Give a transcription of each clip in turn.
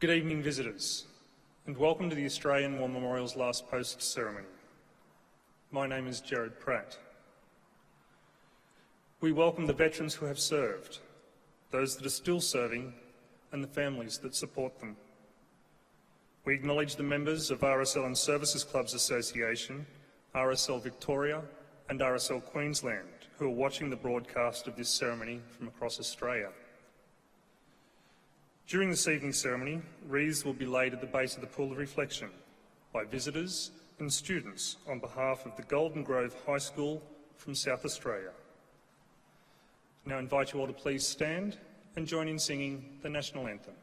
Good evening, visitors, and welcome to the Australian War Memorial's Last Post ceremony. My name is Jared Pratt. We welcome the veterans who have served, those that are still serving, and the families that support them. We acknowledge the members of RSL and Services Clubs Association, RSL Victoria and RSL Queensland, who are watching the broadcast of this ceremony from across Australia. During this evening's ceremony, wreaths will be laid at the base of the Pool of Reflection by visitors and students on behalf of the Golden Grove High School from South Australia. I now invite you all to please stand and join in singing the National Anthem.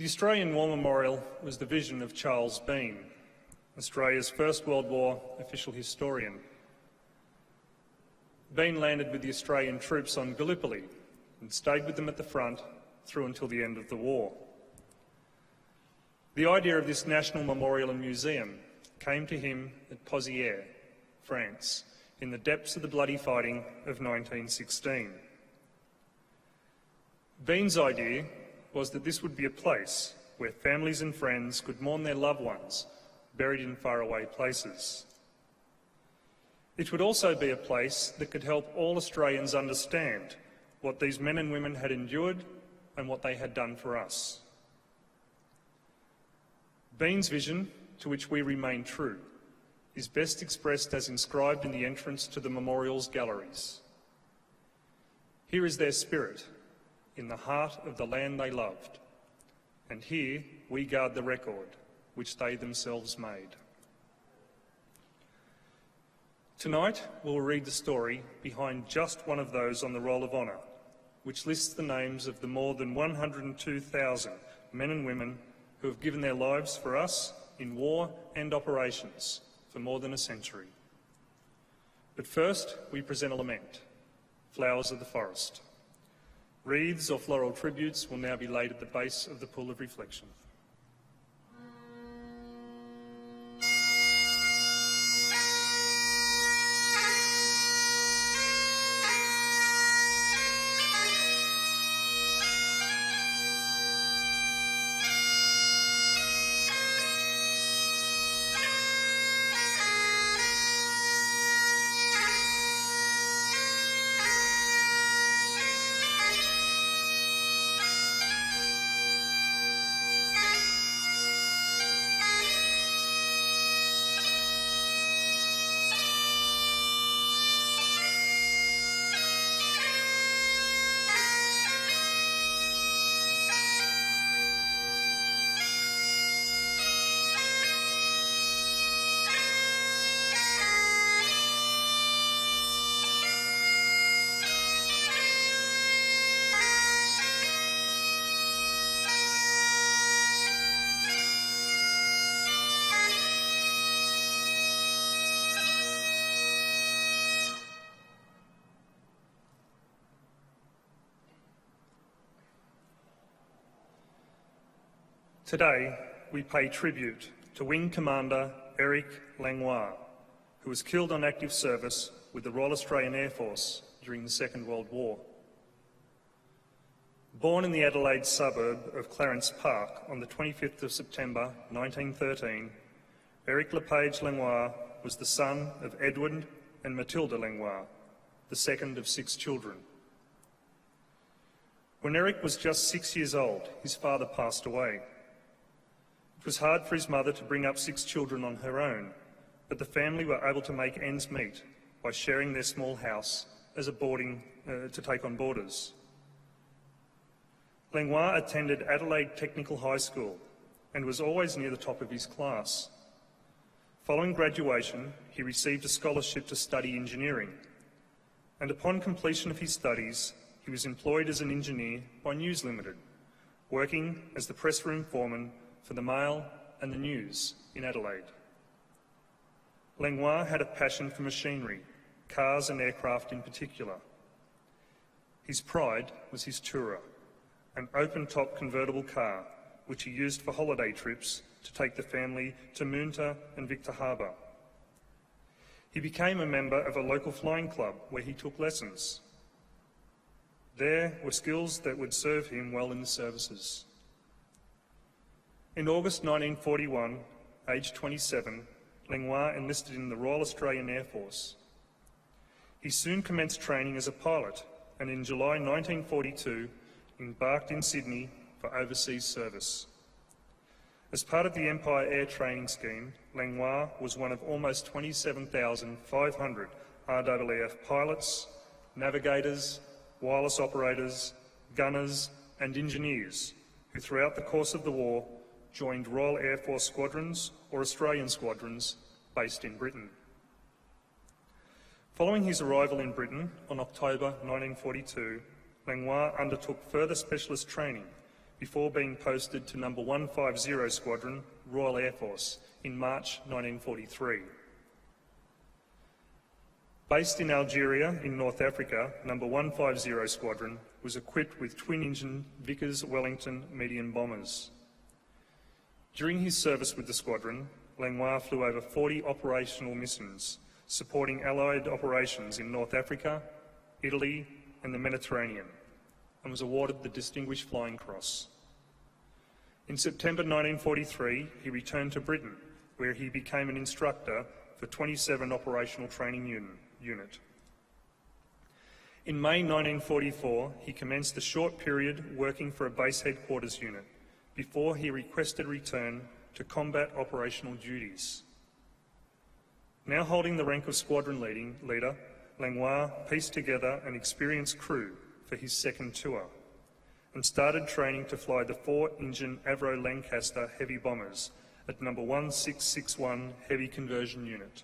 The Australian War Memorial was the vision of Charles Bean, Australia's First World War official historian. Bean landed with the Australian troops on Gallipoli and stayed with them at the front through until the end of the war. The idea of this national memorial and museum came to him at Pozières, France, in the depths of the bloody fighting of 1916. Bean's idea was that this would be a place where families and friends could mourn their loved ones buried in faraway places. It would also be a place that could help all Australians understand what these men and women had endured and what they had done for us. Bean's vision, to which we remain true, is best expressed as inscribed in the entrance to the memorial's galleries. Here is their spirit, in the heart of the land they loved, and here we guard the record which they themselves made. Tonight we'll read the story behind just one of those on the Roll of Honour, which lists the names of the more than 102,000 men and women who have given their lives for us in war and operations for more than a century. But first we present a lament, Flowers of the Forest. Wreaths or floral tributes will now be laid at the base of the Pool of Reflection. Today, we pay tribute to Wing Commander Eric Langlois, who was killed on active service with the Royal Australian Air Force during the Second World War. Born in the Adelaide suburb of Clarence Park on the 25th of September 1913, Eric LePage Langlois was the son of Edward and Matilda Langlois, the second of 6 children. When Eric was just 6 years old, his father passed away. It was hard for his mother to bring up 6 children on her own, but the family were able to make ends meet by sharing their small house as a boarding to take on boarders. Langlois attended Adelaide Technical High School and was always near the top of his class. Following graduation, he received a scholarship to study engineering, and upon completion of his studies, he was employed as an engineer by News Limited, working as the press room foreman for the Mail and the News in Adelaide. Langlois had a passion for machinery, cars and aircraft in particular. His pride was his Tourer, an open-top convertible car which he used for holiday trips to take the family to Moonta and Victor Harbour. He became a member of a local flying club where he took lessons. There were skills that would serve him well in the services. In August 1941, aged 27, Langlois enlisted in the Royal Australian Air Force. He soon commenced training as a pilot and in July 1942 embarked in Sydney for overseas service. As part of the Empire Air Training Scheme, Langlois was one of almost 27,500 RAAF pilots, navigators, wireless operators, gunners and engineers who throughout the course of the war joined Royal Air Force squadrons or Australian squadrons based in Britain. Following his arrival in Britain on October 1942, Langlois undertook further specialist training before being posted to No. 150 Squadron, Royal Air Force, in March 1943. Based in Algeria in North Africa, No. 150 Squadron was equipped with twin-engine Vickers Wellington medium bombers. During his service with the squadron, Langlois flew over 40 operational missions, supporting Allied operations in North Africa, Italy and the Mediterranean, and was awarded the Distinguished Flying Cross. In September 1943, he returned to Britain, where he became an instructor for 27 Operational Training Unit. In May 1944, he commenced a short period working for a base headquarters unit before he requested return to combat operational duties. Now holding the rank of squadron leader, Langlois pieced together an experienced crew for his second tour and started training to fly the 4-engine Avro Lancaster heavy bombers at No. 1661 Heavy Conversion Unit.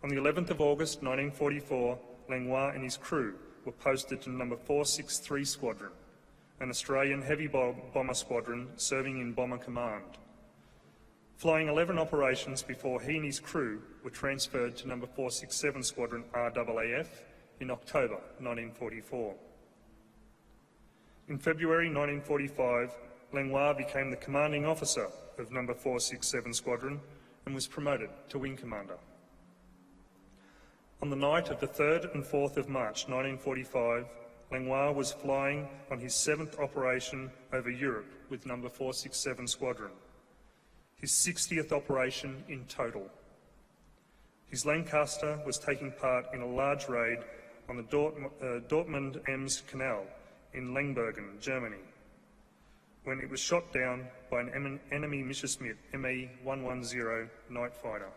On the 11th of August 1944, Langlois and his crew were posted to No. 463 Squadron, an Australian heavy bomber squadron serving in Bomber Command, flying 11 operations before he and his crew were transferred to No. 467 Squadron RAAF in October 1944. In February 1945, Langlois became the commanding officer of No. 467 Squadron and was promoted to Wing Commander. On the night of the 3rd and 4th of March 1945, Langlois was flying on his 7th operation over Europe with No. 467 Squadron, his 60th operation in total. His Lancaster was taking part in a large raid on the Dortmund-Ems Canal in Langenbergen, Germany, when it was shot down by an enemy Messerschmitt Me-110 night fighter.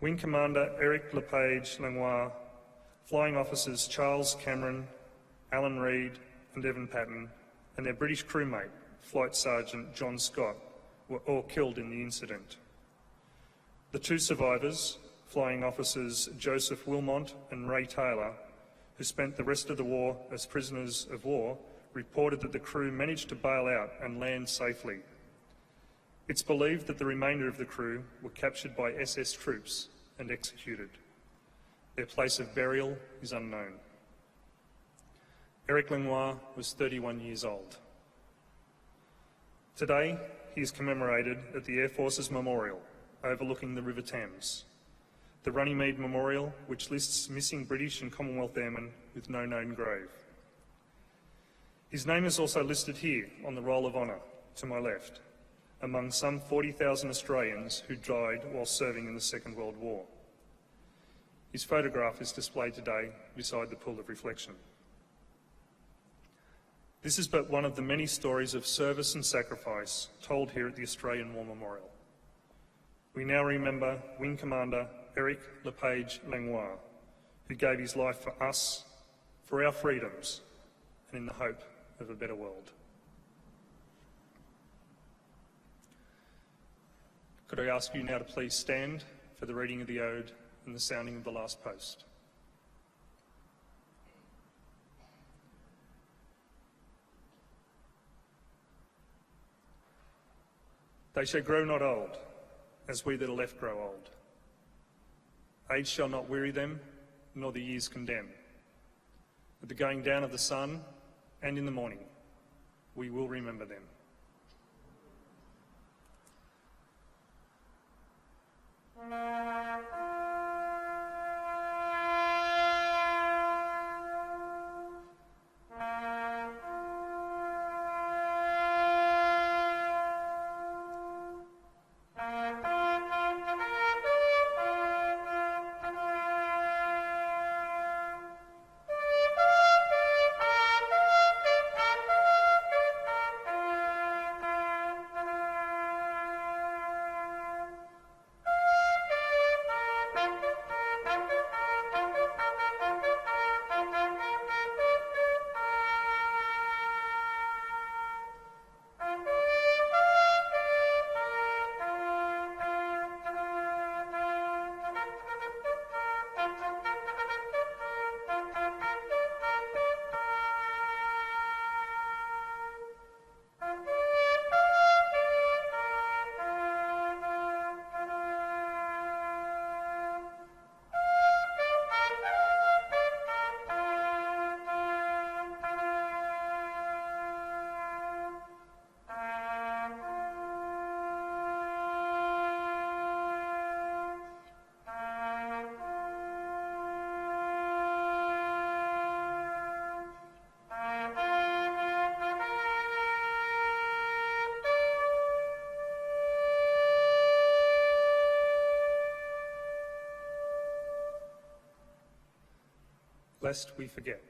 Wing Commander Eric Lepage Langlois, flying officers Charles Cameron, Alan Reid and Evan Patton, and their British crewmate, Flight Sergeant John Scott, were all killed in the incident. The 2 survivors, flying officers Joseph Wilmot and Ray Taylor, who spent the rest of the war as prisoners of war, reported that the crew managed to bail out and land safely. It's believed that the remainder of the crew were captured by SS troops and executed. Their place of burial is unknown. Eric Langlois was 31 years old. Today, he is commemorated at the Air Force's memorial overlooking the River Thames, the Runnymede Memorial, which lists missing British and Commonwealth airmen with no known grave. His name is also listed here on the Roll of Honour, to my left, among some 40,000 Australians who died while serving in the Second World War. His photograph is displayed today beside the pool of reflection. This is but one of the many stories of service and sacrifice told here at the Australian War Memorial. We now remember Wing Commander Eric LePage Langlois, who gave his life for us, for our freedoms, and in the hope of a better world. Could I ask you now to please stand for the reading of the Ode and the sounding of the last post. They shall grow not old, as we that are left grow old. Age shall not weary them, nor the years condemn. At the going down of the sun and in the morning, we will remember them. Lest we forget.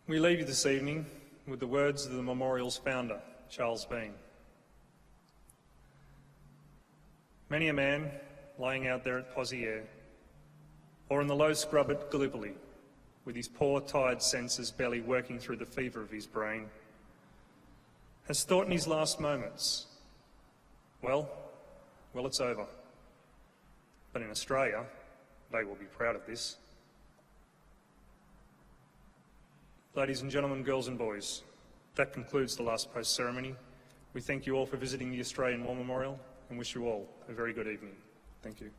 We leave you this evening with the words of the memorial's founder, Charles Bean. Many a man lying out there at Pozieres, or in the low scrub at Gallipoli, with his poor, tired senses barely working through the fever of his brain, has thought in his last moments, well, it's over. But in Australia, they will be proud of this. Ladies and gentlemen, girls and boys, that concludes the last post ceremony. We thank you all for visiting the Australian War Memorial and wish you all a very good evening. Thank you.